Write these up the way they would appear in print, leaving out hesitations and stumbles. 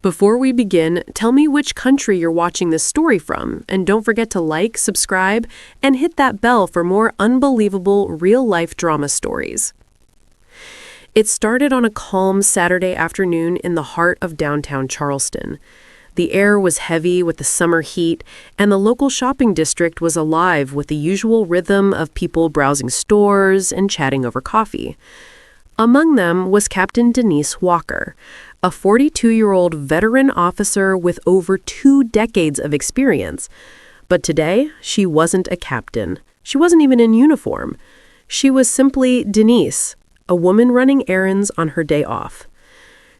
Before we begin, tell me which country you're watching this story from, and don't forget to like, subscribe, and hit that bell for more unbelievable real-life drama stories. It started on a calm Saturday afternoon in the heart of downtown Charleston. The air was heavy with the summer heat, and the local shopping district was alive with the usual rhythm of people browsing stores and chatting over coffee. Among them was Captain Denise Walker, a 42-year-old veteran officer with over 2 decades of experience. But today, she wasn't a captain. She wasn't even in uniform. She was simply Denise, a woman running errands on her day off.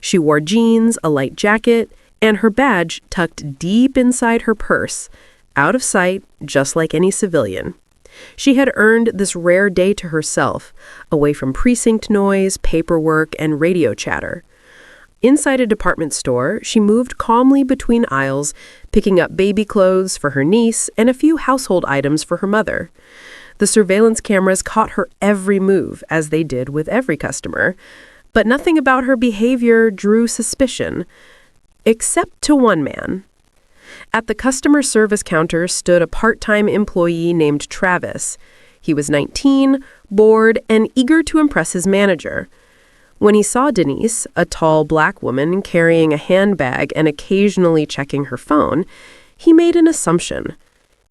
She wore jeans, a light jacket, and her badge tucked deep inside her purse, out of sight, just like any civilian. She had earned this rare day to herself, away from precinct noise, paperwork, and radio chatter. Inside a department store, she moved calmly between aisles, picking up baby clothes for her niece and a few household items for her mother. The surveillance cameras caught her every move, as they did with every customer, but nothing about her behavior drew suspicion, except to one man. At the customer service counter stood a part-time employee named Travis. He was 19, bored, and eager to impress his manager. When he saw Denise, a tall black woman carrying a handbag and occasionally checking her phone, he made an assumption.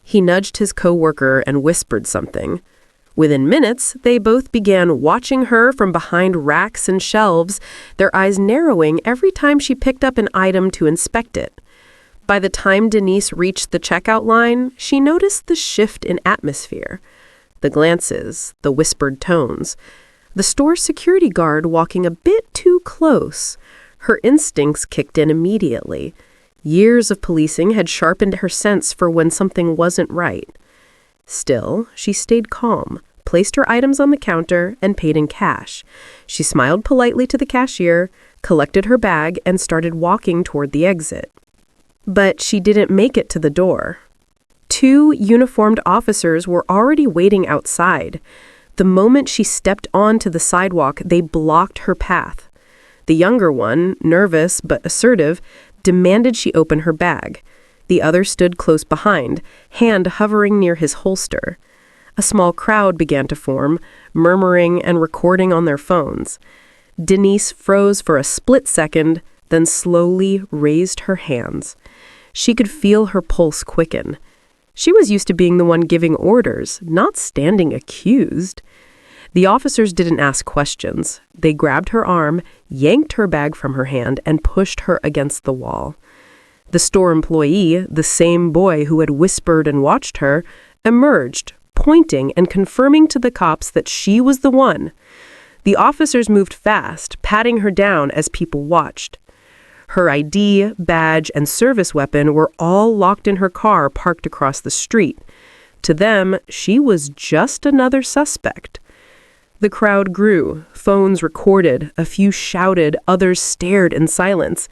He nudged his coworker and whispered something. Within minutes, they both began watching her from behind racks and shelves, their eyes narrowing every time she picked up an item to inspect it. By the time Denise reached the checkout line, she noticed the shift in atmosphere. The glances, the whispered tones. The store security guard walking a bit too close. Her instincts kicked in immediately. Years of policing had sharpened her sense for when something wasn't right. Still, she stayed calm, placed her items on the counter, and paid in cash. She smiled politely to the cashier, collected her bag, and started walking toward the exit. But she didn't make it to the door. 2 uniformed officers were already waiting outside. The moment she stepped onto the sidewalk, they blocked her path. The younger one, nervous but assertive, demanded she open her bag. The other stood close behind, hand hovering near his holster. A small crowd began to form, murmuring and recording on their phones. Denise froze for a split second, then slowly raised her hands. She could feel her pulse quicken. She was used to being the one giving orders, not standing accused. The officers didn't ask questions. They grabbed her arm, yanked her bag from her hand, and pushed her against the wall. The store employee, the same boy who had whispered and watched her, emerged, pointing and confirming to the cops that she was the one. The officers moved fast, patting her down as people watched. Her ID, badge, and service weapon were all locked in her car parked across the street. To them, she was just another suspect. The crowd grew, phones recorded, a few shouted, others stared in silence.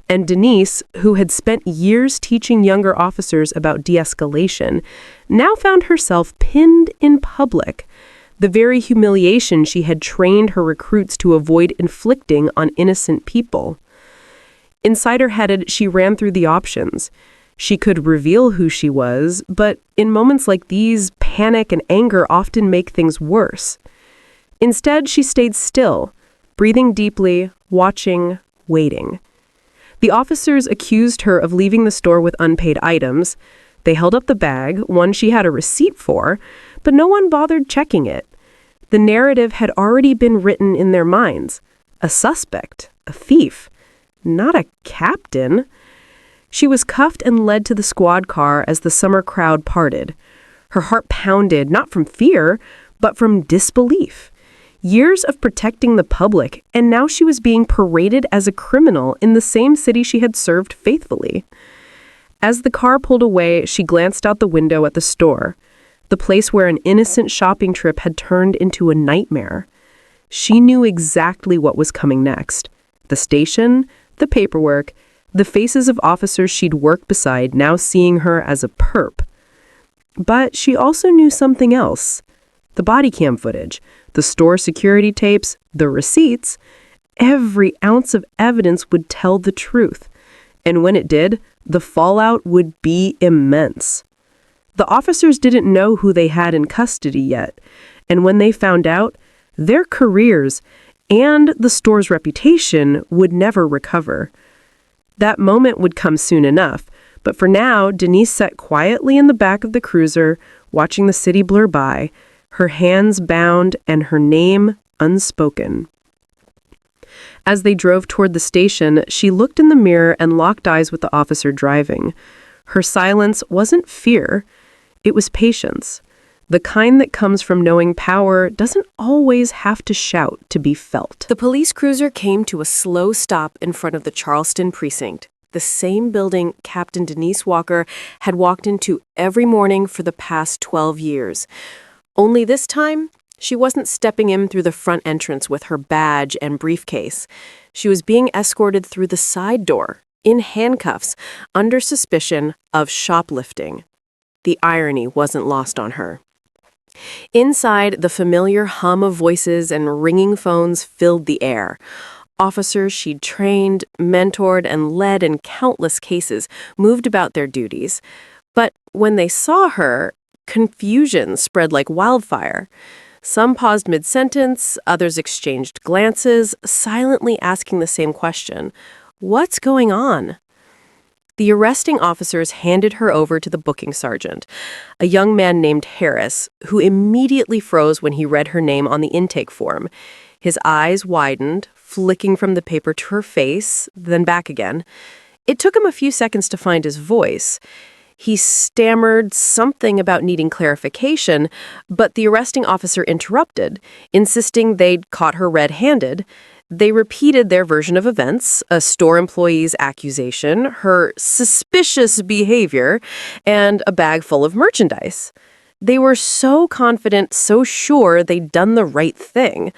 And Denise, who had spent years teaching younger officers about de-escalation, now found herself pinned in public, the very humiliation she had trained her recruits to avoid inflicting on innocent people. Inside her head, she ran through the options. She could reveal who she was, but in moments like these, panic and anger often make things worse. Instead, she stayed still, breathing deeply, watching, waiting. The officers accused her of leaving the store with unpaid items. They held up the bag, one she had a receipt for, but no one bothered checking it. The narrative had already been written in their minds. A suspect, a thief. Not a captain. She was cuffed and led to the squad car as the summer crowd parted. Her heart pounded, not from fear, but from disbelief. Years of protecting the public, and now she was being paraded as a criminal in the same city she had served faithfully. As the car pulled away, she glanced out the window at the store, the place where an innocent shopping trip had turned into a nightmare. She knew exactly what was coming next. The station, the paperwork, the faces of officers she'd worked beside now seeing her as a perp. But she also knew something else. The body cam footage, the store security tapes, the receipts, every ounce of evidence would tell the truth. And when it did, the fallout would be immense. The officers didn't know who they had in custody yet, and when they found out, their careers and the store's reputation would never recover. That moment would come soon enough, but for now, Denise sat quietly in the back of the cruiser, watching the city blur by, her hands bound and her name unspoken. As they drove toward the station, she looked in the mirror and locked eyes with the officer driving. Her silence wasn't fear, it was patience. The kind that comes from knowing power doesn't always have to shout to be felt. The police cruiser came to a slow stop in front of the Charleston precinct, the same building Captain Denise Walker had walked into every morning for the past 12 years. Only this time, she wasn't stepping in through the front entrance with her badge and briefcase. She was being escorted through the side door, in handcuffs, under suspicion of shoplifting. The irony wasn't lost on her. Inside, the familiar hum of voices and ringing phones filled the air. Officers she'd trained, mentored, and led in countless cases moved about their duties. But when they saw her, confusion spread like wildfire. Some paused mid-sentence, others exchanged glances, silently asking the same question: "What's going on?" The arresting officers handed her over to the booking sergeant, a young man named Harris, who immediately froze when he read her name on the intake form. His eyes widened, flicking from the paper to her face, then back again. It took him a few seconds to find his voice. He stammered something about needing clarification, but the arresting officer interrupted, insisting they'd caught her red-handed. They repeated their version of events, a store employee's accusation, her suspicious behavior, and a bag full of merchandise. They were so confident, so sure they'd done the right thing.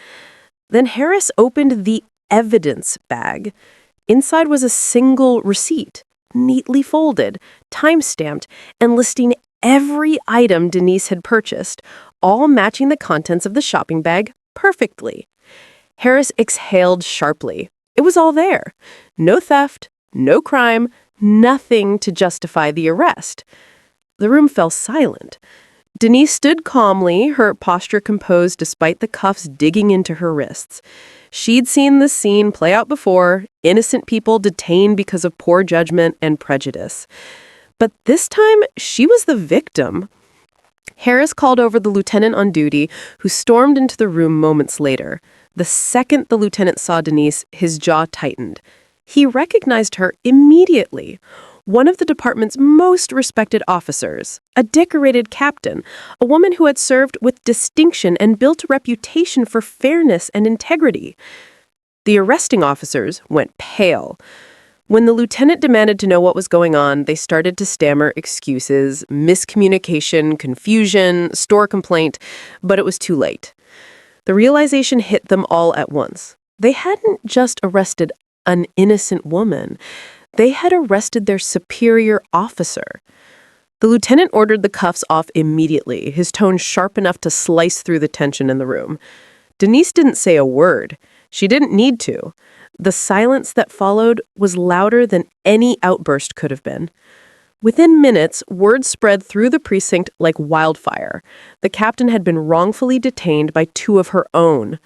Then Harris opened the evidence bag. Inside was a single receipt, neatly folded, time-stamped, and listing every item Denise had purchased, all matching the contents of the shopping bag perfectly. Harris exhaled sharply. It was all there. No theft, no crime, nothing to justify the arrest. The room fell silent. Denise stood calmly, her posture composed despite the cuffs digging into her wrists. She'd seen this scene play out before, innocent people detained because of poor judgment and prejudice. But this time, she was the victim. Harris called over the lieutenant on duty, who stormed into the room moments later. The second the lieutenant saw Denise, his jaw tightened. He recognized her immediately. One of the department's most respected officers, a decorated captain, a woman who had served with distinction and built a reputation for fairness and integrity. The arresting officers went pale. When the lieutenant demanded to know what was going on, they started to stammer excuses, miscommunication, confusion, store complaint, but it was too late. The realization hit them all at once. They hadn't just arrested an innocent woman. They had arrested their superior officer. The lieutenant ordered the cuffs off immediately, his tone sharp enough to slice through the tension in the room. Denise didn't say a word. She didn't need to. The silence that followed was louder than any outburst could have been. Within minutes, word spread through the precinct like wildfire. The captain had been wrongfully detained by two of her own.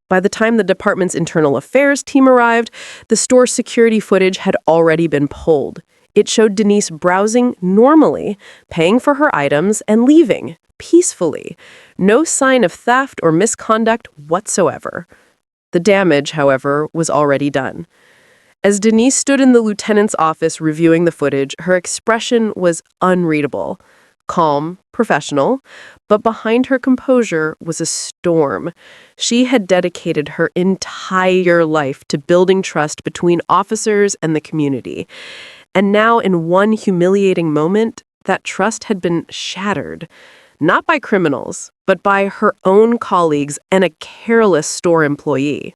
By the time the department's internal affairs team arrived, the store's security footage had already been pulled. It showed Denise browsing normally, paying for her items, and leaving peacefully. No sign of theft or misconduct whatsoever. The damage, however, was already done. As Denise stood in the lieutenant's office reviewing the footage, her expression was unreadable. Calm, professional, but behind her composure was a storm. She had dedicated her entire life to building trust between officers and the community. And now, in one humiliating moment, that trust had been shattered. Not by criminals, but by her own colleagues and a careless store employee.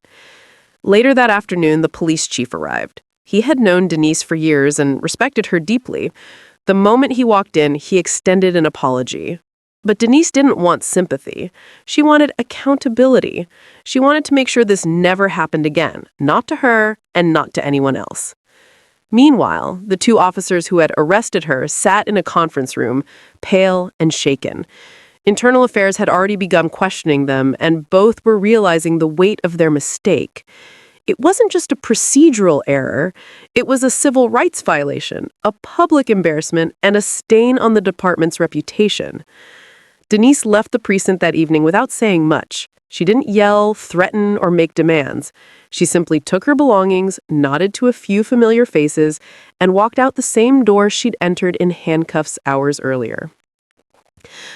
Later that afternoon, the police chief arrived. He had known Denise for years and respected her deeply. The moment he walked in, he extended an apology. But Denise didn't want sympathy. She wanted accountability. She wanted to make sure this never happened again, not to her and not to anyone else. Meanwhile, the two officers who had arrested her sat in a conference room, pale and shaken. Internal Affairs had already begun questioning them, and both were realizing the weight of their mistake. It wasn't just a procedural error, it was a civil rights violation, a public embarrassment, and a stain on the department's reputation. Denise left the precinct that evening without saying much. She didn't yell, threaten, or make demands. She simply took her belongings, nodded to a few familiar faces, and walked out the same door she'd entered in handcuffs hours earlier.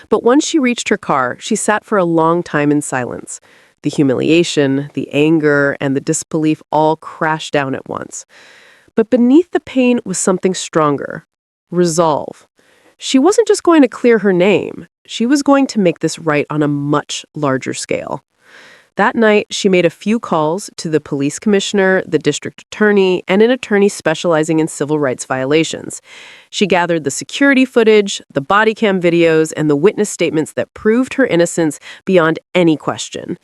But once she reached her car, she sat for a long time in silence. The humiliation, the anger, and the disbelief all crashed down at once. But beneath the pain was something stronger: resolve. She wasn't just going to clear her name. She was going to make this right on a much larger scale. That night, she made a few calls to the police commissioner, the district attorney, and an attorney specializing in civil rights violations. She gathered the security footage, the body cam videos, and the witness statements that proved her innocence beyond any question.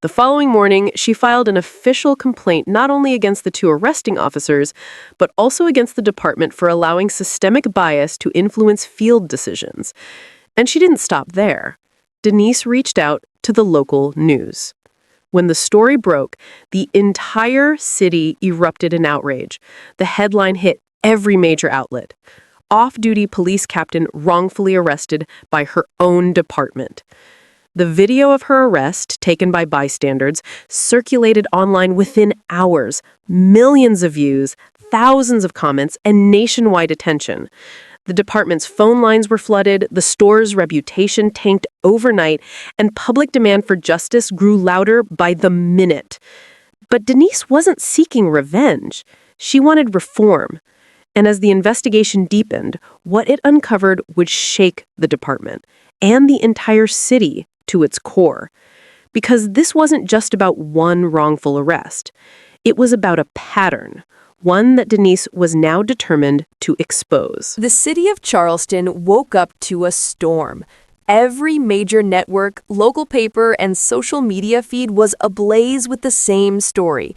The following morning, she filed an official complaint not only against the two arresting officers, but also against the department for allowing systemic bias to influence field decisions. And she didn't stop there. Denise reached out to the local news. When the story broke, the entire city erupted in outrage. The headline hit every major outlet. Off-duty police captain wrongfully arrested by her own department. The video of her arrest, taken by bystanders, circulated online within hours. Millions of views, thousands of comments, and nationwide attention. The department's phone lines were flooded, the store's reputation tanked overnight, and public demand for justice grew louder by the minute. But Denise wasn't seeking revenge. She wanted reform. And as the investigation deepened, what it uncovered would shake the department and the entire city to its core. Because this wasn't just about one wrongful arrest. It was about a pattern. One that Denise was now determined to expose. The city of Charleston woke up to a storm. Every major network, local paper, and social media feed was ablaze with the same story.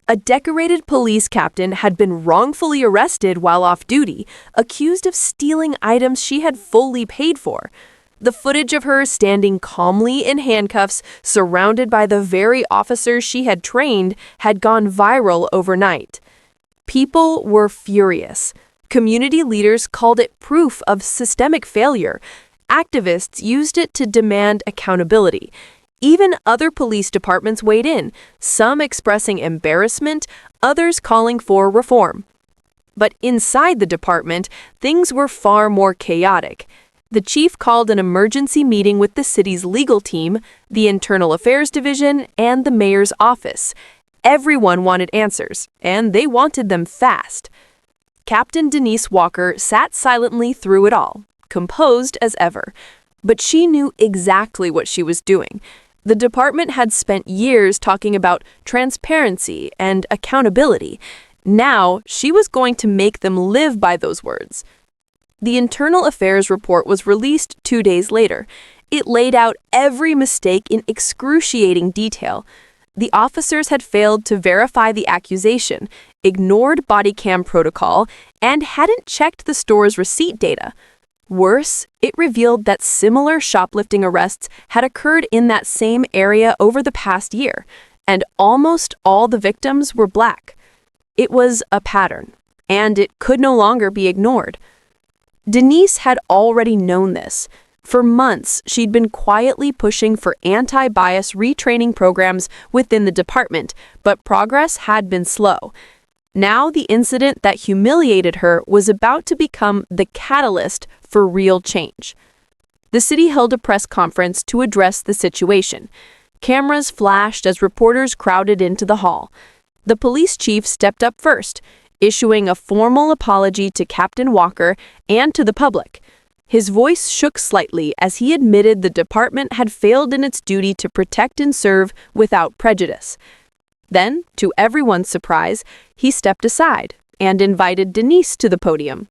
A decorated police captain had been wrongfully arrested while off duty, accused of stealing items she had fully paid for. The footage of her standing calmly in handcuffs, surrounded by the very officers she had trained, had gone viral overnight. People were furious. Community leaders called it proof of systemic failure. Activists used it to demand accountability. Even other police departments weighed in, some expressing embarrassment, others calling for reform. But inside the department, things were far more chaotic. The chief called an emergency meeting with the city's legal team, the Internal Affairs Division, and the mayor's office. Everyone wanted answers, and they wanted them fast. Captain Denise Walker sat silently through it all, composed as ever. But she knew exactly what she was doing. The department had spent years talking about transparency and accountability. Now, she was going to make them live by those words. The Internal Affairs report was released 2 days later. It laid out every mistake in excruciating detail. The officers had failed to verify the accusation, ignored body cam protocol, and hadn't checked the store's receipt data. Worse, it revealed that similar shoplifting arrests had occurred in that same area over the past year, and almost all the victims were Black. It was a pattern, and it could no longer be ignored. Denise had already known this. For months, she'd been quietly pushing for anti-bias retraining programs within the department, but progress had been slow. Now the incident that humiliated her was about to become the catalyst for real change. The city held a press conference to address the situation. Cameras flashed as reporters crowded into the hall. The police chief stepped up first, issuing a formal apology to Captain Walker and to the public. His voice shook slightly as he admitted the department had failed in its duty to protect and serve without prejudice. Then, to everyone's surprise, he stepped aside and invited Denise to the podium.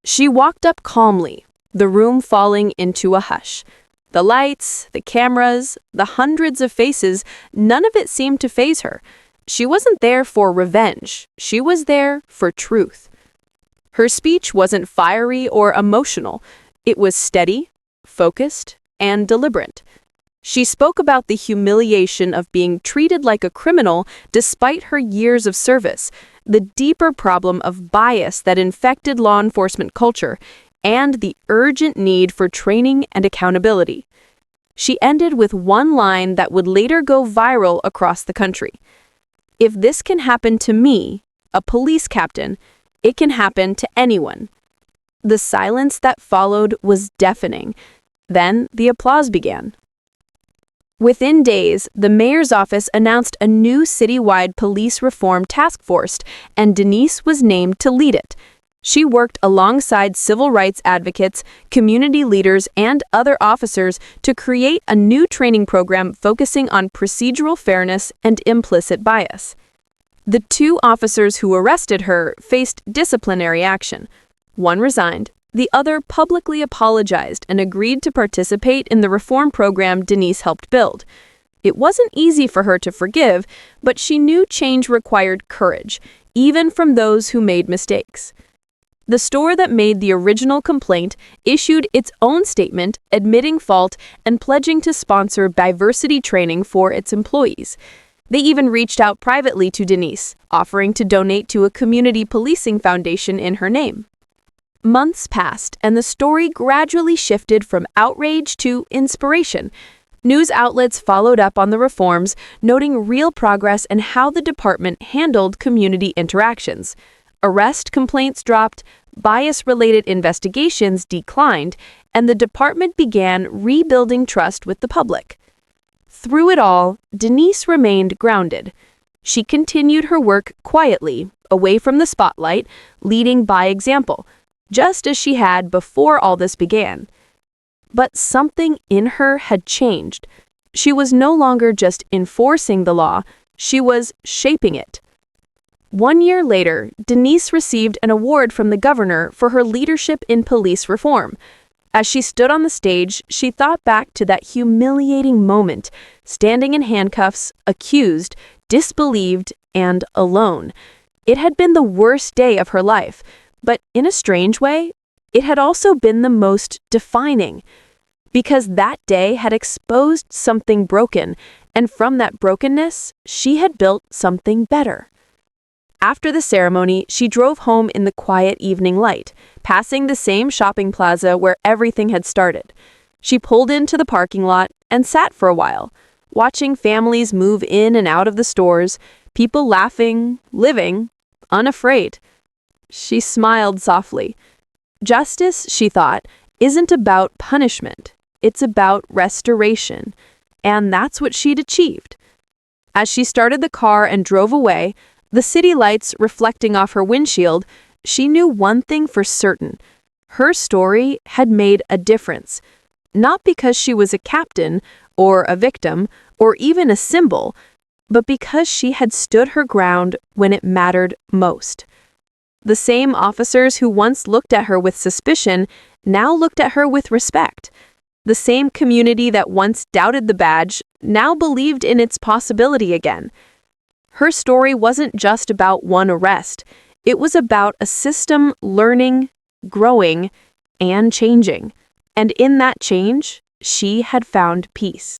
She walked up calmly, the room falling into a hush. The lights, the cameras, the hundreds of faces, none of it seemed to faze her. She wasn't there for revenge. She was there for truth. Her speech wasn't fiery or emotional. It was steady, focused, and deliberate. She spoke about the humiliation of being treated like a criminal despite her years of service, the deeper problem of bias that infected law enforcement culture, and the urgent need for training and accountability. She ended with one line that would later go viral across the country. "If this can happen to me, a police captain, it can happen to anyone." The silence that followed was deafening. Then the applause began. Within days, the mayor's office announced a new citywide police reform task force, and Denise was named to lead it. She worked alongside civil rights advocates, community leaders, and other officers to create a new training program focusing on procedural fairness and implicit bias. The two officers who arrested her faced disciplinary action. One resigned. The other publicly apologized and agreed to participate in the reform program Denise helped build. It wasn't easy for her to forgive, but she knew change required courage, even from those who made mistakes. The store that made the original complaint issued its own statement admitting fault and pledging to sponsor diversity training for its employees. They even reached out privately to Denise, offering to donate to a community policing foundation in her name. Months passed, and the story gradually shifted from outrage to inspiration. News outlets followed up on the reforms, noting real progress and how the department handled community interactions. Arrest complaints dropped, bias-related investigations declined, and the department began rebuilding trust with the public. Through it all, Denise remained grounded. She continued her work quietly, away from the spotlight, leading by example, just as she had before all this began. But something in her had changed. She was no longer just enforcing the law, she was shaping it. 1 year later, Denise received an award from the governor for her leadership in police reform. As she stood on the stage, she thought back to that humiliating moment, standing in handcuffs, accused, disbelieved, and alone. It had been the worst day of her life, but in a strange way, it had also been the most defining. Because that day had exposed something broken, and from that brokenness, she had built something better. After the ceremony, she drove home in the quiet evening light, passing the same shopping plaza where everything had started. She pulled into the parking lot and sat for a while, watching families move in and out of the stores, people laughing, living, unafraid. She smiled softly. Justice, she thought, isn't about punishment. It's about restoration. And that's what she'd achieved. As she started the car and drove away, the city lights reflecting off her windshield, she knew one thing for certain. Her story had made a difference. Not because she was a captain, or a victim, or even a symbol, but because she had stood her ground when it mattered most. The same officers who once looked at her with suspicion now looked at her with respect. The same community that once doubted the badge now believed in its possibility again. Her story wasn't just about one arrest. It was about a system learning, growing, and changing. And in that change, she had found peace.